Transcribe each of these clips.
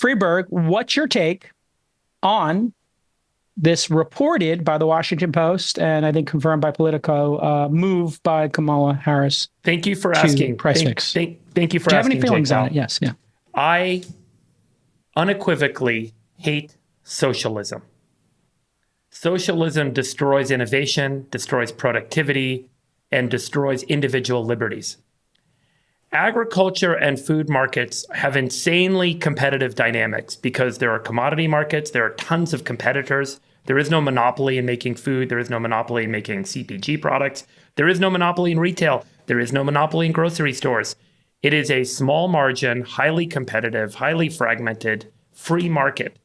Freeberg, what's your take on this reported by the Washington Post and I think confirmed by Politico move by Kamala Harris? Thank you for to asking. Price fix. Thank you for Do you have asking, any feelings Jake on Paul. it? Yes. Yeah. I unequivocally hate socialism. Socialism destroys innovation, destroys productivity, and destroys individual liberties. Agriculture and food markets have insanely competitive dynamics because there are commodity markets, there are tons of competitors. There is no monopoly in making food, there is no monopoly in making CPG products, there is no monopoly in retail, there is no monopoly in grocery stores. It is a small margin, highly competitive, highly fragmented, free market.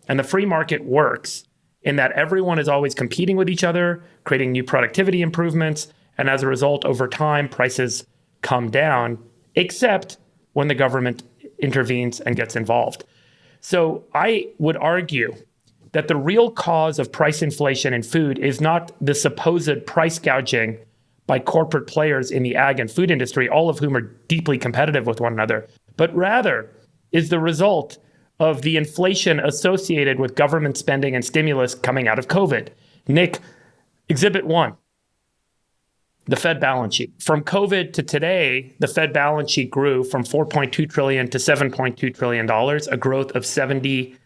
And the free market works in that everyone is always competing with each other, creating new productivity improvements, and as a result, over time, prices come down, except when the government intervenes and gets involved. So I would argue that the real cause of price inflation in food is not the supposed price gouging by corporate players in the ag and food industry, all of whom are deeply competitive with one another, but rather is the result of the inflation associated with government spending and stimulus coming out of COVID. Nick, Exhibit 1. The Fed balance sheet. From COVID to today, the Fed balance sheet grew from $4.2 trillion to $7.2 trillion, a growth of 70%.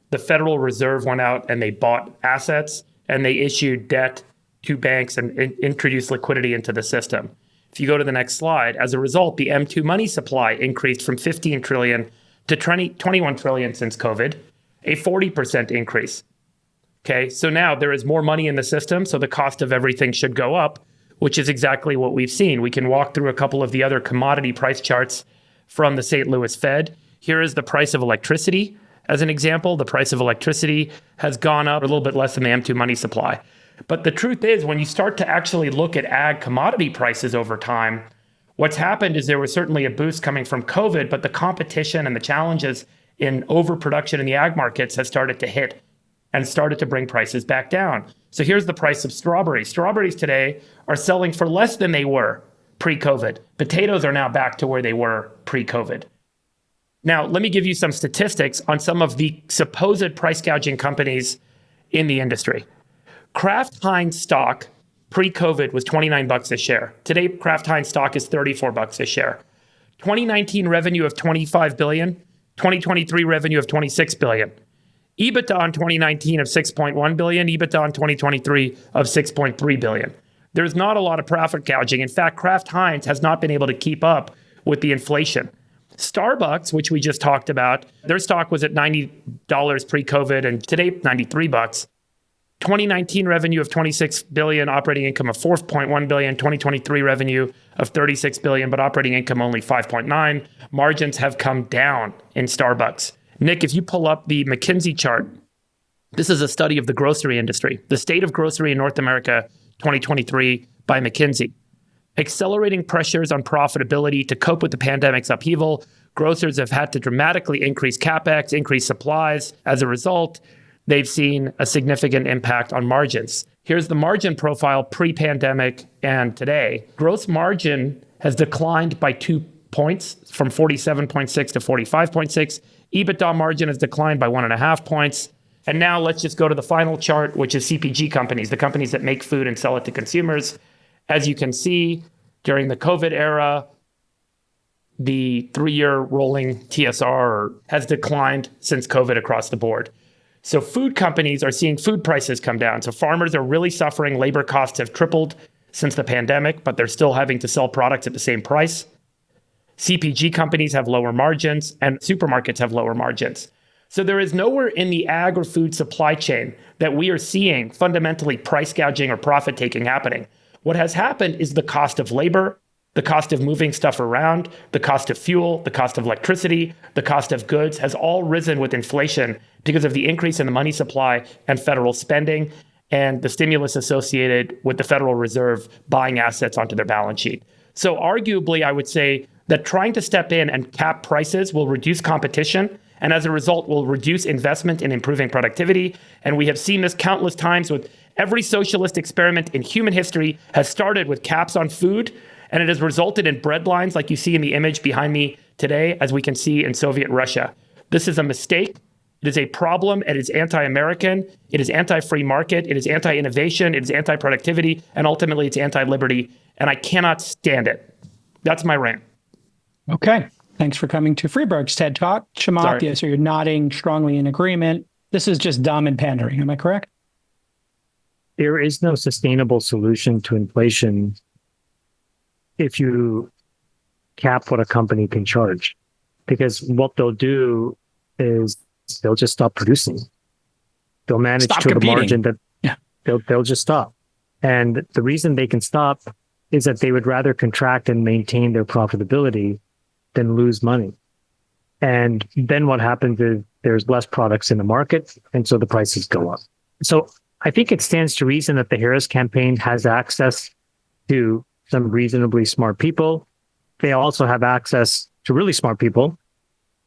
The Federal Reserve went out and they bought assets and they issued debt to banks and introduced liquidity into the system. If you go to the next slide, as a result, the M2 money supply increased from 15 trillion to 21 trillion since COVID, a 40% increase. Okay, so now there is more money in the system, so the cost of everything should go up, which is exactly what we've seen. We can walk through a couple of the other commodity price charts from the St. Louis Fed. Here is the price of electricity. As an example, the price of electricity has gone up a little bit less than the M2 money supply. But the truth is, when you start to actually look at ag commodity prices over time, what's happened is there was certainly a boost coming from COVID, but the competition and the challenges in overproduction in the ag markets has started to hit and started to bring prices back down. So here's the price of strawberries. Strawberries today are selling for less than they were pre-COVID. Potatoes are now back to where they were pre-COVID. Now, let me give you some statistics on some of the supposed price gouging companies in the industry. Kraft Heinz stock pre-COVID was $29 a share. Today, Kraft Heinz stock is $34 a share. 2019 revenue of $25 billion, 2023 revenue of $26 billion. EBITDA in 2019 of $6.1 billion, EBITDA in 2023 of $6.3 billion. There's not a lot of profit gouging. In fact, Kraft Heinz has not been able to keep up with the inflation. Starbucks, which we just talked about, their stock was at $90 pre-COVID and today $93. 2019 revenue of $26 billion, operating income of $4.1 billion, 2023 revenue of $36 billion, but operating income only 5.9. Margins have come down in Starbucks. Nick, if you pull up the McKinsey chart, this is a study of the grocery industry, the state of grocery in North America, 2023 by McKinsey. Accelerating pressures on profitability to cope with the pandemic's upheaval, grocers have had to dramatically increase CapEx, increase supplies. As a result, they've seen a significant impact on margins. Here's the margin profile pre-pandemic and today. Gross margin has declined by 2 points from 47.6 to 45.6. EBITDA margin has declined by 1.5 points. And now let's just go to the final chart, which is CPG companies, the companies that make food and sell it to consumers. As you can see, during the COVID era, the 3-year rolling TSR has declined since COVID across the board. So food companies are seeing food prices come down. So farmers are really suffering. Labor costs have tripled since the pandemic, but they're still having to sell products at the same price. CPG companies have lower margins and supermarkets have lower margins. So there is nowhere in the ag or food supply chain that we are seeing fundamentally price gouging or profit taking happening. What has happened is the cost of labor, the cost of moving stuff around, the cost of fuel, the cost of electricity, the cost of goods has all risen with inflation because of the increase in the money supply and federal spending and the stimulus associated with the Federal Reserve buying assets onto their balance sheet. So arguably, I would say that trying to step in and cap prices will reduce competition and as a result will reduce investment in improving productivity. And we have seen this countless times with every socialist experiment in human history has started with caps on food, and it has resulted in bread lines like you see in the image behind me today, as we can see in Soviet Russia. This is a mistake. It is a problem. It is anti-American. It is anti-free market. It is anti-innovation. It is anti-productivity. And ultimately, it's anti-liberty. And I cannot stand it. That's my rant. Okay. Thanks for coming to Freeberg's TED Talk. Chamathia, so you're nodding strongly in agreement. This is just dumb and pandering. Am I correct? There is no sustainable solution to inflation if you cap what a company can charge, because what they'll do is they'll just stop producing. They'll manage Stop to competing. the margin that they'll just stop. And the reason they can stop is that they would rather contract and maintain their profitability than lose money. And then what happens is there's less products in the market, and so the prices go up. So I think it stands to reason that the Harris campaign has access to some reasonably smart people. They also have access to really smart people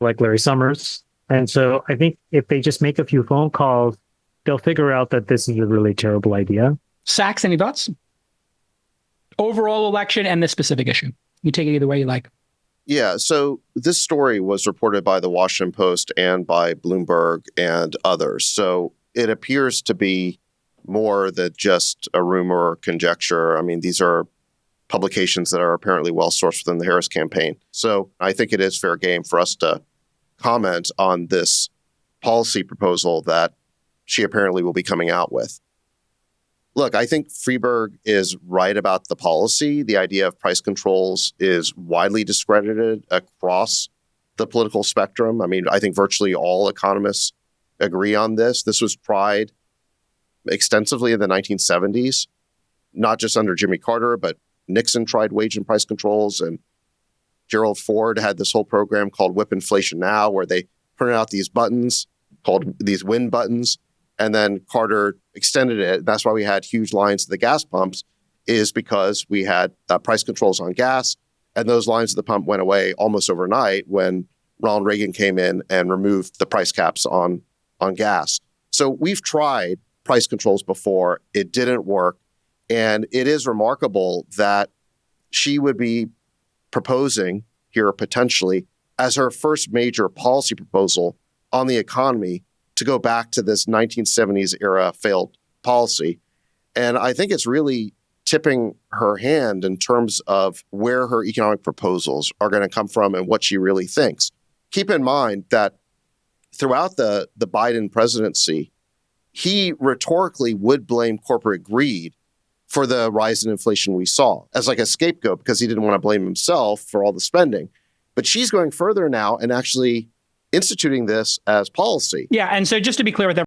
like Larry Summers. And so I think if they just make a few phone calls, they'll figure out that this is a really terrible idea. Sachs, any thoughts? Overall election and this specific issue. You take it either way you like. Yeah, so this story was reported by the Washington Post and by Bloomberg and others. So it appears to be more than just a rumor or conjecture. I mean, these are publications that are apparently well sourced within the Harris campaign. So I think it is fair game for us to comment on this policy proposal that she apparently will be coming out with. Look, I think Freeberg is right about the policy. The idea of price controls is widely discredited across the political spectrum. I mean, I think virtually all economists agree on this. This was tried extensively in the 1970s, not just under Jimmy Carter, but Nixon tried wage and price controls, and Gerald Ford had this whole program called Whip Inflation Now, where they printed out these buttons called these win buttons. And then Carter extended it. That's why we had huge lines at the gas pumps, is because we had price controls on gas. And those lines at the pump went away almost overnight when Ronald Reagan came in and removed the price caps on gas. So we've tried price controls before. It didn't work. And it is remarkable that she would be proposing here potentially as her first major policy proposal on the economy to go back to this 1970s era failed policy. And I think it's really tipping her hand in terms of where her economic proposals are going to come from and what she really thinks. Keep in mind that throughout the Biden presidency, he rhetorically would blame corporate greed for the rise in inflation we saw as like a scapegoat because he didn't want to blame himself for all the spending. But she's going further now and actually instituting this as policy. Yeah. And so just to be clear with